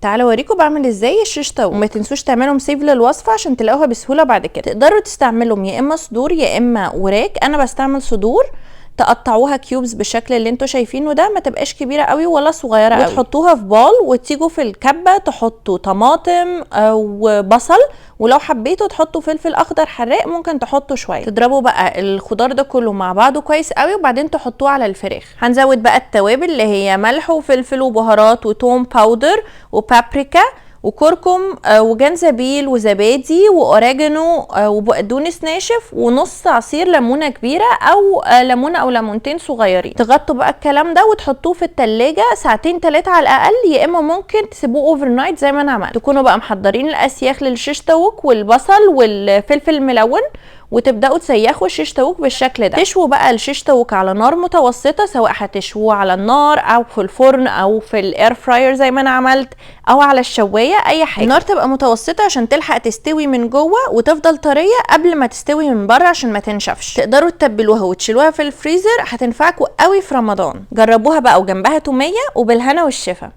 تعالوا اوريكم بعمل ازاي الشيش طاووق، وما تنسوش تعملوا سيف للوصفه عشان تلاقوها بسهوله بعد كده. تقدروا تستعملهم يا اما صدور يا اما وراك، انا بستعمل صدور. تقطعوها كيوبز بالشكل اللي انتوا شايفينه ده، ما تبقاش كبيره قوي ولا صغيره قوي، وتحطوها في بال، وتيجوا في الكبه تحطوا طماطم وبصل، ولو حبيتوا تحطوا فلفل اخضر حراق ممكن تحطوا شويه. تضربوا بقى الخضار ده كله مع بعضه كويس قوي، وبعدين تحطوه على الفراخ. هنزود بقى التوابل اللي هي ملح وفلفل وبهارات وتوم باودر وبابريكا وكركم وجنزبيل وزبادي واوريجانو وبقدونس ناشف ونص عصير ليمونه كبيره او ليمونه او ليمونتين صغيرين. تغطوا بقى الكلام ده وتحطوه في التلاجة ساعتين 3 على الاقل، يا اما ممكن تسيبوه اوفر نايت زي ما انا عملت. تكونوا بقى محضرين الاسياخ للشيش طاووق والبصل والفلفل الملون، وتبداوا تسيخوا الشيش طاووق بالشكل ده. تشووا بقى الشيش طاووق على نار متوسطه، سواء هتشووه على النار او في الفرن او في الاير فراير زي ما انا عملت، او على الشوايه، اي حاجه. النار تبقى متوسطه عشان تلحق تستوي من جوه وتفضل طريه قبل ما تستوي من بره عشان ما تنشفش. تقدروا تتبلوها وتشيلوها في الفريزر، هتنفعكم قوي في رمضان. جربوها بقى وجنبها توميه، وبالهنا والشفا.